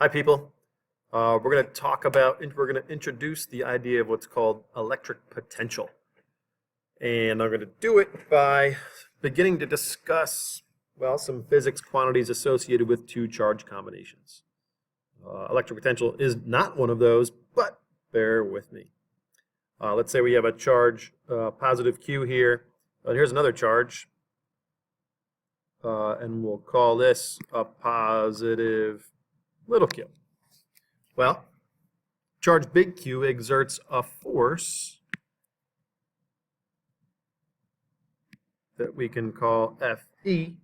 Hi, people. We're going to introduce the idea of what's called electric potential. And I'm going to do it by beginning to discuss, well, some physics quantities associated with two charge combinations. Electric potential is not one of those, but bear with me. Let's say we have a charge, positive Q here, and here's another charge, and we'll call this a positive little q. Well, charge big Q exerts a force that we can call Fe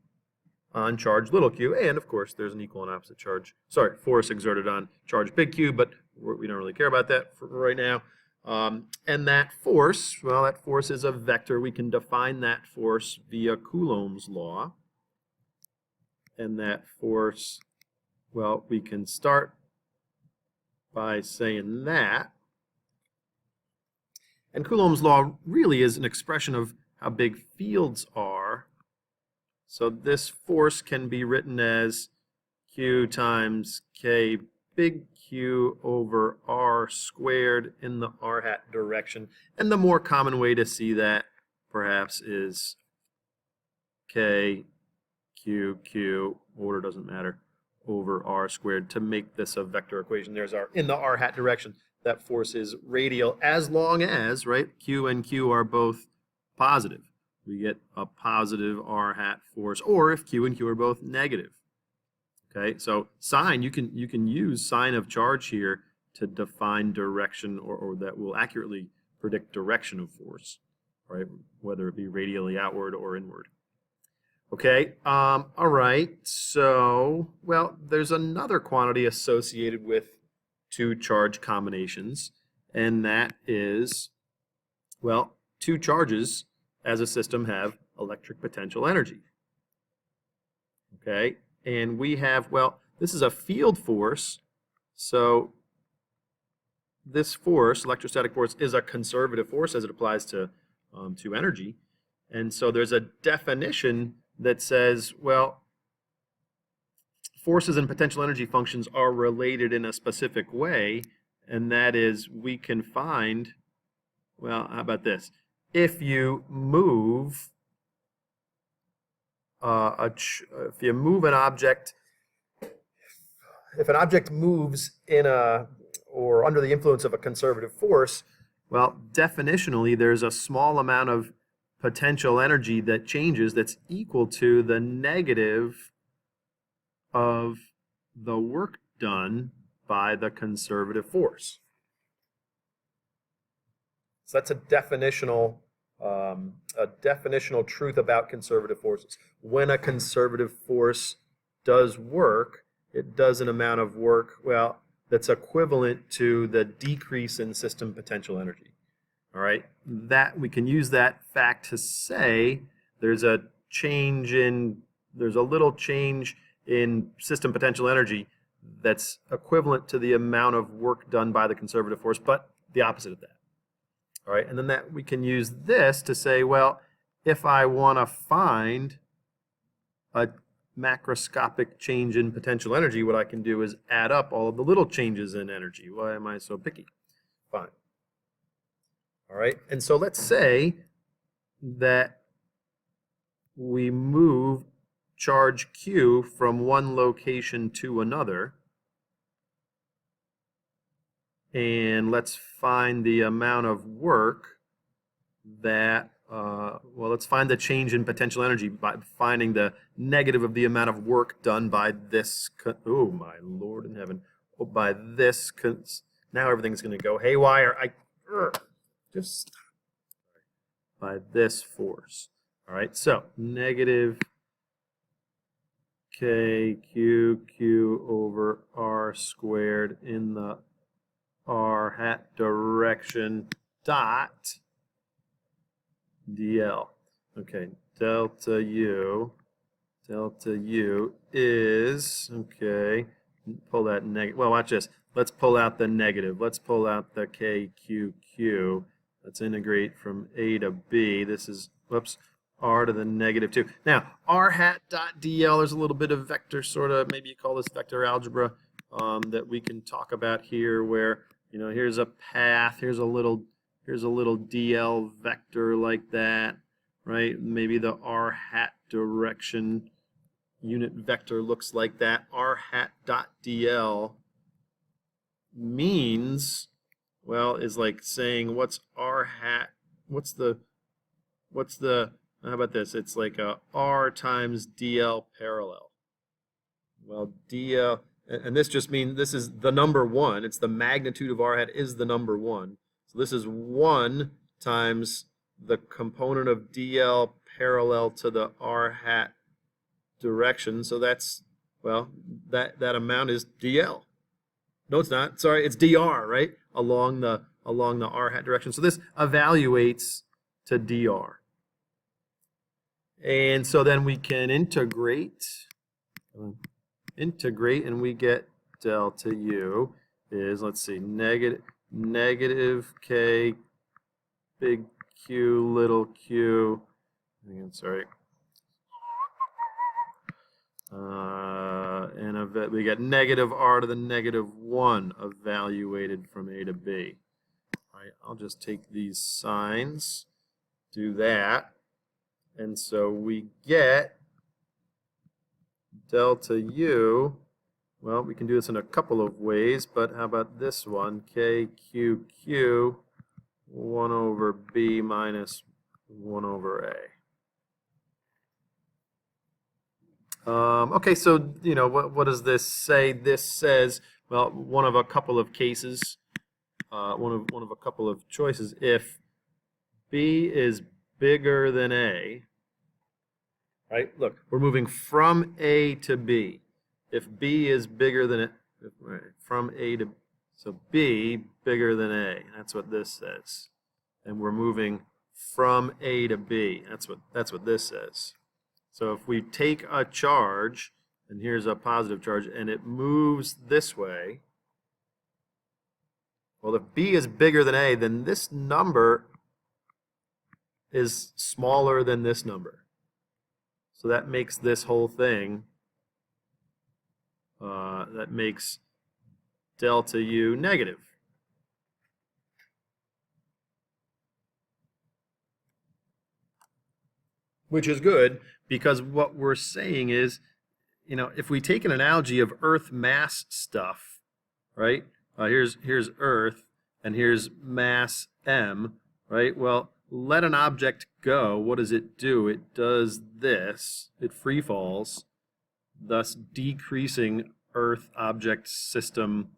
on charge little q, and of course there's an equal and opposite force exerted on charge big Q, but we don't really care about that for right now. And that force, well, that force is a vector. We can define that force via Coulomb's law. And that force, well, we can start by saying that. And Coulomb's law really is an expression of how big fields are. So this force can be written as Q times K big Q over R squared in the R hat direction. And the more common way to see that perhaps is K Q Q, order doesn't matter, over R squared to make this a vector equation. There's our, in the R hat direction, that force is radial as long as, right, Q and Q are both positive. We get a positive R hat force, or if Q and Q are both negative. Okay, so sign, you can use sign of charge here to define direction, or that will accurately predict direction of force, right, whether it be radially outward or inward. Okay, all right, so, well, there's another quantity associated with two charge combinations, and that is, well, two charges as a system have electric potential energy. Okay, and we have, well, this is a field force, so this force, electrostatic force, is a conservative force as it applies to energy, and so there's a definition that says, well, forces and potential energy functions are related in a specific way, and that is we can find, well, how about this? If you move if you move an object, if an object moves in or under the influence of a conservative force, well, definitionally, there's a small amount of potential energy that changes that's equal to the negative of the work done by the conservative force. So that's a definitional truth about conservative forces. When a conservative force does work, it does an amount of work, well, that's equivalent to the decrease in system potential energy. All right, that we can use that fact to say there's a little change in system potential energy that's equivalent to the amount of work done by the conservative force, but the opposite of that. All right, and then that we can use this to say, well, if I want to find a macroscopic change in potential energy, what I can do is add up all of the little changes in energy. Why am I so picky? Fine. All right, and so let's say that we move charge Q from one location to another, and let's find the amount of work that, well, let's find the change in potential energy by finding the negative of the amount of work done by this, oh my Lord in heaven, by this, now everything's going to go haywire, just stop. By this force. All right, so negative KQQ over R squared in the R hat direction dot dl. Okay, delta U is, okay, pull that negative, well, watch this. Let's pull out the negative. Let's pull out the KQQ. Let's integrate from A to B. This is, whoops, R to the negative 2. Now, R hat dot dl, there's a little bit of vector sort of, maybe you call this vector algebra. that we can talk about here where, here's a path, here's a little DL vector like that, right? Maybe the r hat direction unit vector looks like that. R hat dot DL means, well, is like saying what's r hat, how about this? It's like a r times DL parallel. Well, DL, and this just means this is the number 1. It's the magnitude of r hat is the number 1. So this is 1 times the component of DL parallel to the r hat direction. So that's, well, that amount is DL. No, it's not. Sorry, it's dr, right? Along the r hat direction. So this evaluates to dr. And so then we can integrate, and we get delta U is, let's see, negative K, big Q, little q, again, sorry. And we get negative r to the negative 1 evaluated from A to B. All right, I'll just take these signs, do that. And so we get delta U, well, we can do this in a couple of ways, but how about this one? KQQ, 1 over B minus 1 over A. Okay, so, what does this say? This says, well, one of a couple of cases, one of a couple of choices. If B is bigger than A, right? Look, we're moving from A to B. If B is bigger than it, right, from A to, so B bigger than A. That's what this says. And we're moving from A to B. That's what this says. So if we take a charge, and here's a positive charge, and it moves this way, well, if B is bigger than A, then this number is smaller than this number. So that makes this whole thing, that makes delta U negative. Which is good, because what we're saying is, if we take an analogy of Earth mass stuff, right? Here's Earth, and here's mass m, right? Well, let an object go. What does it do? It does this. It free falls, thus decreasing Earth object system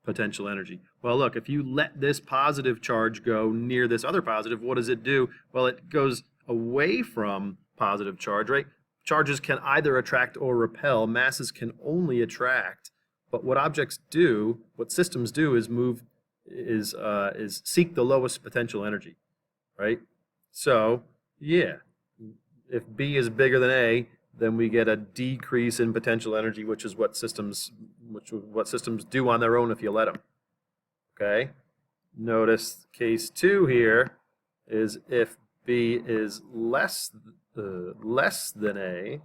potential energy. Well, look, if you let this positive charge go near this other positive, what does it do? Well, it goes away from positive charge, right? Charges can either attract or repel. Masses can only attract. But what objects do, what systems do, is seek the lowest potential energy, right? So, yeah, if B is bigger than A, then we get a decrease in potential energy, which is what systems do on their own if you let them. Okay. Notice case 2 here is if B is less than A.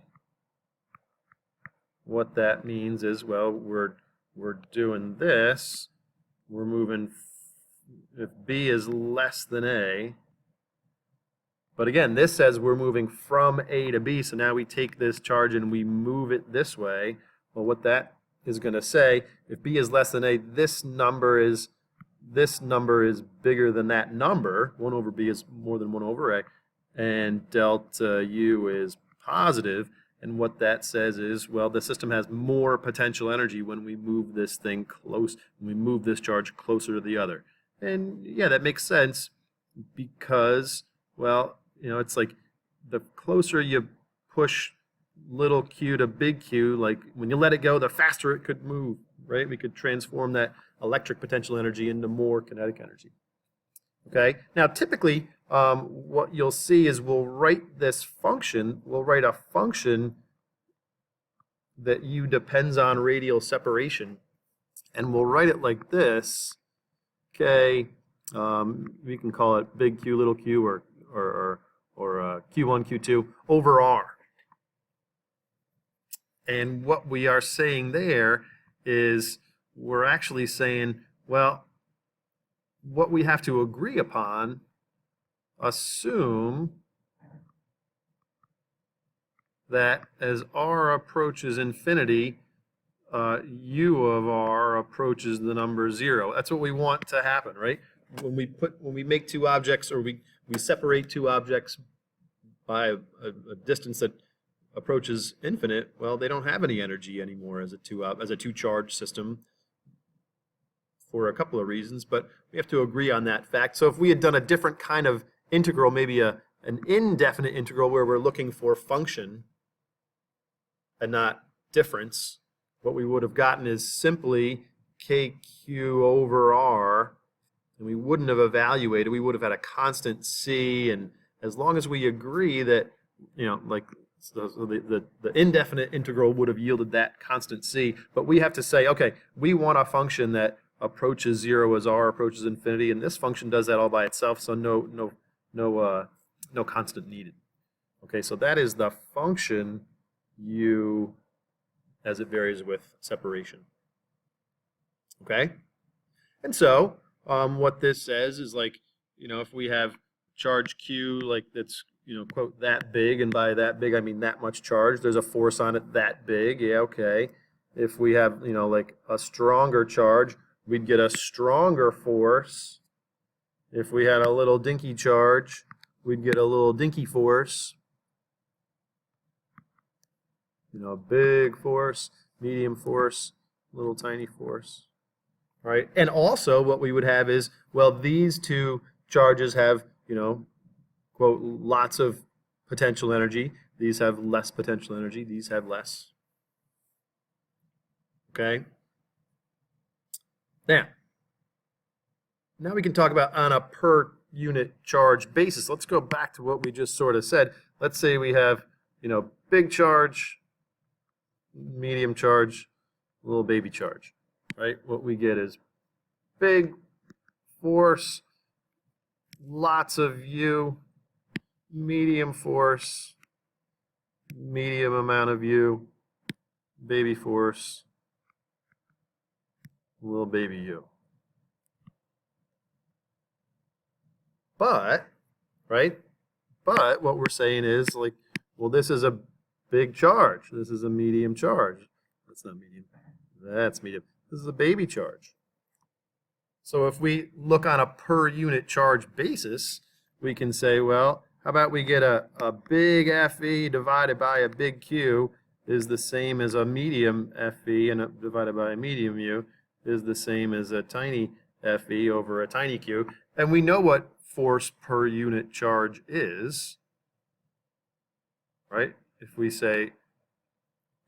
What that means is, well, we're doing this. We're moving. If B is less than A. But again, this says we're moving from A to B, so now we take this charge and we move it this way. Well, what that is going to say, if B is less than A, this number is bigger than that number. 1 over B is more than 1 over A. And delta U is positive. And what that says is, well, the system has more potential energy when we move this thing close, when we move this charge closer to the other. And yeah, that makes sense because, well, it's like the closer you push little q to big Q, like when you let it go, the faster it could move, right? We could transform that electric potential energy into more kinetic energy. Okay, now typically what you'll see is we'll write this function, we'll write a function that U depends on radial separation, and we'll write it like this. Okay, we can call it big Q, little q, or Q1, Q2 over R. And what we are saying there is, we're actually saying, well, what we have to agree upon, assume that as r approaches infinity, u of r approaches the number 0. That's what we want to happen, right? When we make two objects, or we separate two objects by a distance that approaches infinite, well, they don't have any energy anymore as a two charge system for a couple of reasons, but we have to agree on that fact. So if we had done a different kind of integral, maybe an indefinite integral where we're looking for function and not difference, what we would have gotten is simply kq over r, and we wouldn't have evaluated. We would have had a constant c, and as long as we agree that, like the indefinite integral would have yielded that constant c, but we have to say, okay, we want a function that approaches 0 as r approaches infinity, and this function does that all by itself, so no constant needed. Okay, so that is the function u as it varies with separation. Okay? And so what this says is, like, if we have charge q, like, that's, quote, that big, and by that big I mean that much charge, there's a force on it that big, yeah, okay. If we have, like a stronger charge, we'd get a stronger force. If we had a little dinky charge, we'd get a little dinky force. Big force, medium force, little tiny force, right? And also what we would have is, well, these two charges have, quote, lots of potential energy. These have less potential energy. These have less. Okay? Now we can talk about on a per unit charge basis. Let's go back to what we just sort of said. Let's say we have, big charge, medium charge, little baby charge, right? What we get is big force, lots of u, medium force, medium amount of u, baby force, little baby u. But, right? But what we're saying is, like, well, this is a big charge. This is a medium charge. That's not medium. That's medium. This is a baby charge. So if we look on a per unit charge basis, we can say, well, how about we get a big Fe divided by a big Q is the same as a medium Fe, and divided by a medium U is the same as a tiny Fe over a tiny Q. And we know what force per unit charge is, right? If we say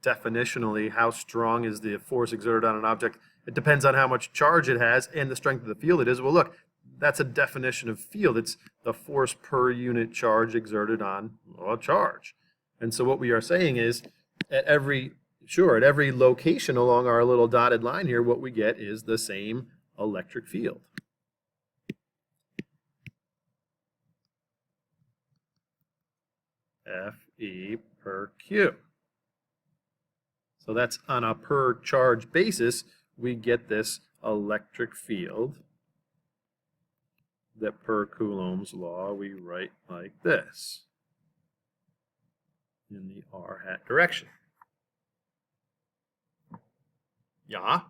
definitionally how strong is the force exerted on an object, it depends on how much charge it has and the strength of the field it is. Well, look, that's a definition of field. It's the force per unit charge exerted on a charge. And so what we are saying is, at every location along our little dotted line here, what we get is the same electric field. Fe per Q. So that's on a per charge basis, we get this electric field that per Coulomb's law we write like this in the r hat direction. Yeah,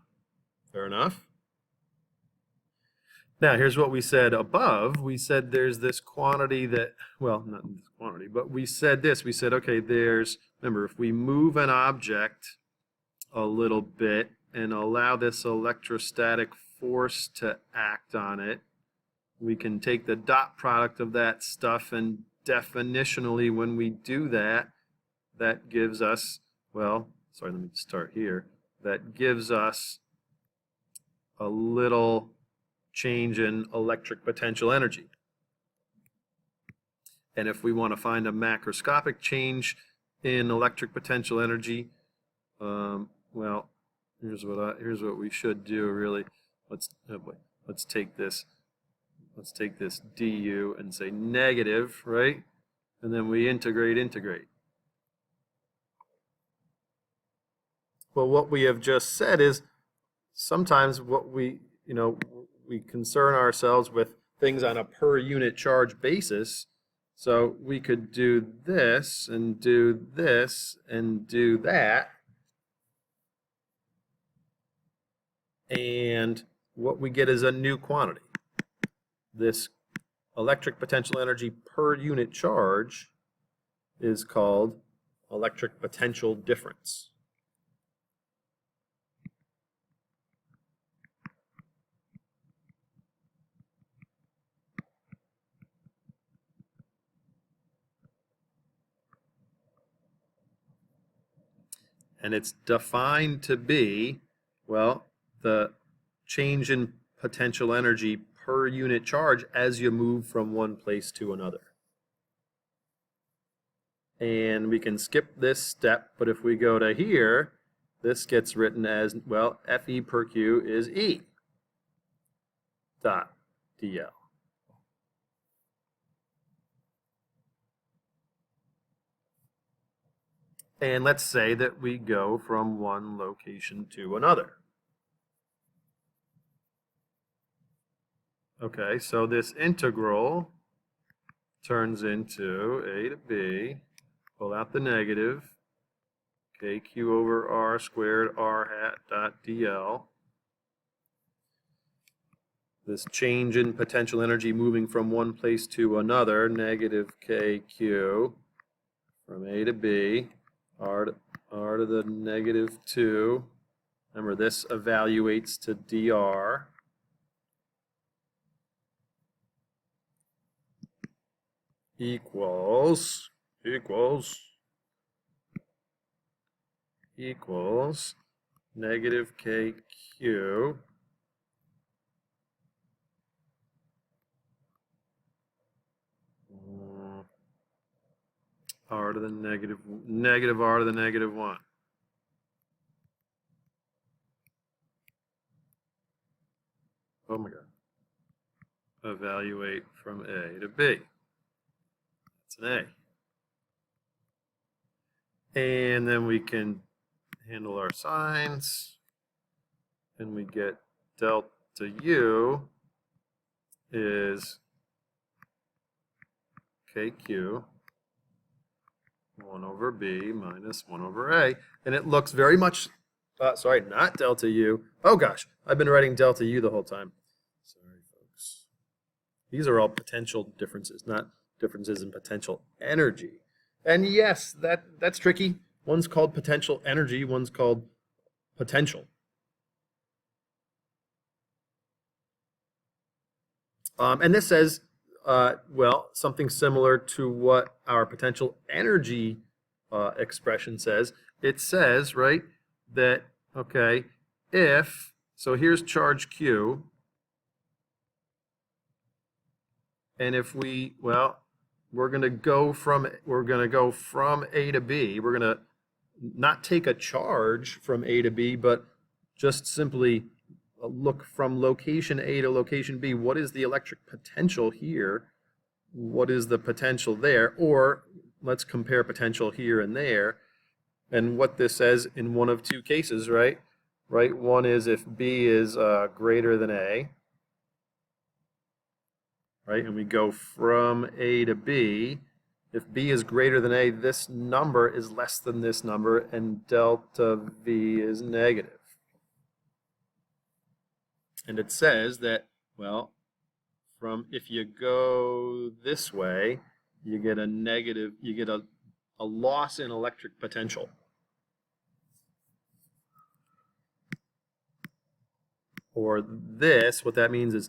fair enough. Now, here's what we said above. We said there's this quantity that, well, not this quantity, but we said this. We said, okay, remember, if we move an object a little bit and allow this electrostatic force to act on it, we can take the dot product of that stuff, and definitionally, when we do that, that gives us, well, sorry, let me start here. That gives us a little change in electric potential energy. And if we want to find a macroscopic change in electric potential energy, well, here's what we should do, really. Let's take this du and say negative, right? And then we integrate. Well, what we have just said is, sometimes what we concern ourselves with things on a per unit charge basis. So we could do this and do this and do that. And what we get is a new quantity. This electric potential energy per unit charge is called electric potential difference. And it's defined to be, well, the change in potential energy per unit charge as you move from one place to another. And we can skip this step, but if we go to here, this gets written as, well, Fe per Q is E dot dl. And let's say that we go from one location to another. Okay, so this integral turns into a to b, pull out the negative, kq over r squared r hat dot dl. This change in potential energy moving from one place to another, negative kq from a to b, r to the negative 2. Remember, this evaluates to dr. Equals negative kq r to the negative r to the negative 1. Oh my God. Evaluate from A to B. That's an A. And then we can handle our signs. And we get delta U is KQ 1 over B minus 1 over A. And it looks very much, sorry, not delta U. Oh gosh, I've been writing delta U the whole time. Sorry, folks. These are all potential differences, not differences in potential energy. And yes, that's tricky. One's called potential energy, one's called potential. And this says, well, something similar to what our potential energy expression says. It says, right, that, okay, if, so here's charge Q, and if we, well, we're going to go from A to B. We're going to not take a charge from A to B, but just simply look from location A to location B. What is the electric potential here? What is the potential there? Or let's compare potential here and there. And what this says in one of two cases, right? Right. One is if B is greater than A. Right, and we go from A to B. If B is greater than A, this number is less than this number, and delta V is negative. And it says that, well, from if you go this way, you get a negative, you get a loss in electric potential. Or this, what that means is,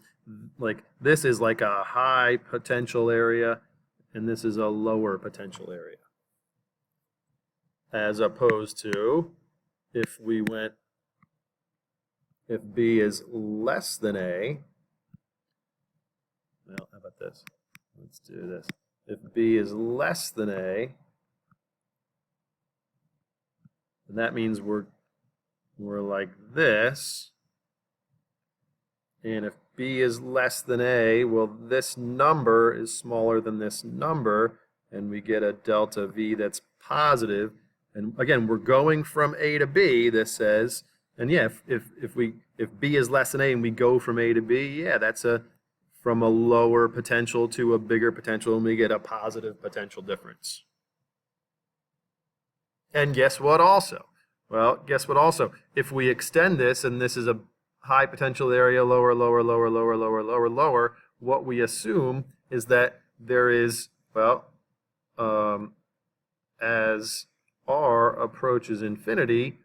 like, this is like a high potential area, and this is a lower potential area. As opposed to if we went, if B is less than A, well, how about this? Let's do this. If B is less than A, then that means we're like this. And if B is less than A, well, this number is smaller than this number, and we get a delta V that's positive. And again, we're going from A to B, this says, and yeah, if if B is less than A and we go from A to B, yeah, that's from a lower potential to a bigger potential, and we get a positive potential difference. And guess what also? Well, guess what also? If we extend this, and this is a high potential area, lower, lower, lower, lower, lower, lower, lower, what we assume is that there is, well, as R approaches infinity,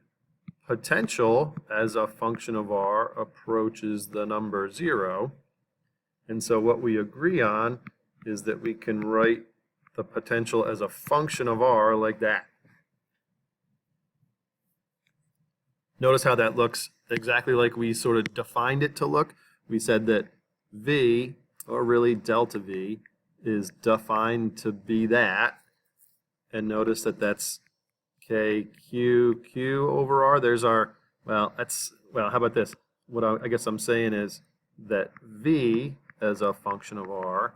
potential as a function of R approaches the number 0. And so what we agree on is that we can write the potential as a function of R like that. Notice how that looks exactly like we sort of defined it to look. We said that V, or really delta V, is defined to be that. And notice that that's K, Q, Q over R. There's our, well, how about this? What I guess I'm saying is that V as a function of R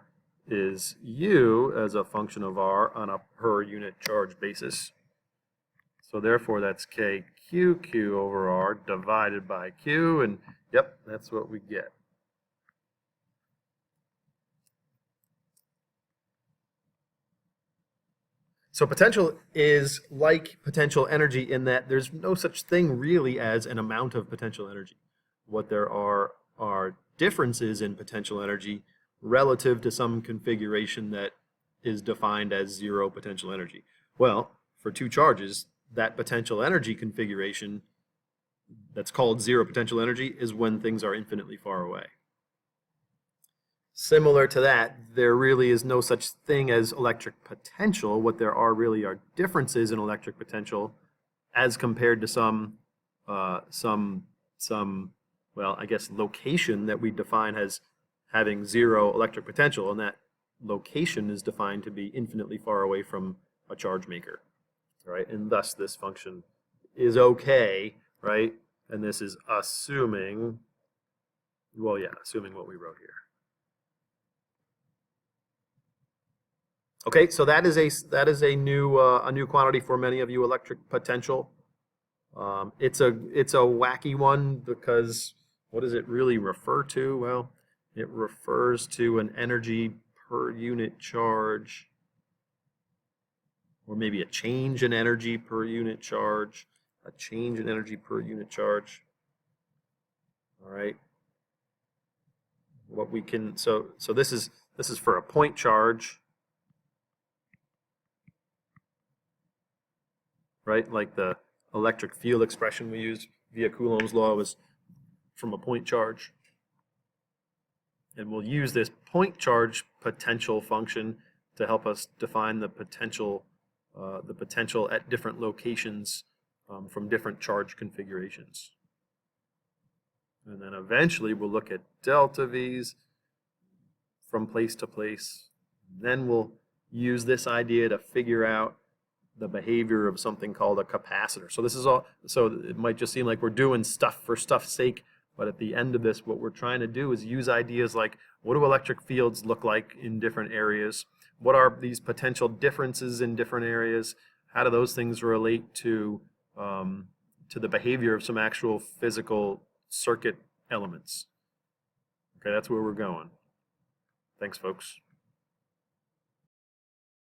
is U as a function of R on a per unit charge basis. So therefore, that's KQQ over R divided by Q, and yep, that's what we get. So potential is like potential energy in that there's no such thing really as an amount of potential energy. What there are differences in potential energy relative to some configuration that is defined as 0 potential energy. Well, for two charges, that potential energy configuration that's called 0 potential energy is when things are infinitely far away. Similar to that, there really is no such thing as electric potential. What there are really are differences in electric potential as compared to some well, I guess location that we define as having 0 electric potential, and that location is defined to be infinitely far away from a charge maker, right? And thus this function is okay, right? And this is assuming, well, yeah, assuming what we wrote here. Okay, so that is a new quantity for many of you, electric potential. It's a wacky one because what does it really refer to? Well, it refers to an energy per unit charge, or maybe a change in energy per unit charge, a change in energy per unit charge. All right. What we can so this is for a point charge. Right? Like the electric field expression we used via Coulomb's law was from a point charge. And we'll use this point charge potential function to help us define the potential at different locations from different charge configurations. And then eventually we'll look at delta V's from place to place. Then we'll use this idea to figure out the behavior of something called a capacitor. So this is all, so it might just seem like we're doing stuff for stuff's sake, but at the end of this, what we're trying to do is use ideas like, what do electric fields look like in different areas? What are these potential differences in different areas? How do those things relate to the behavior of some actual physical circuit elements? Okay, that's where we're going. Thanks, folks.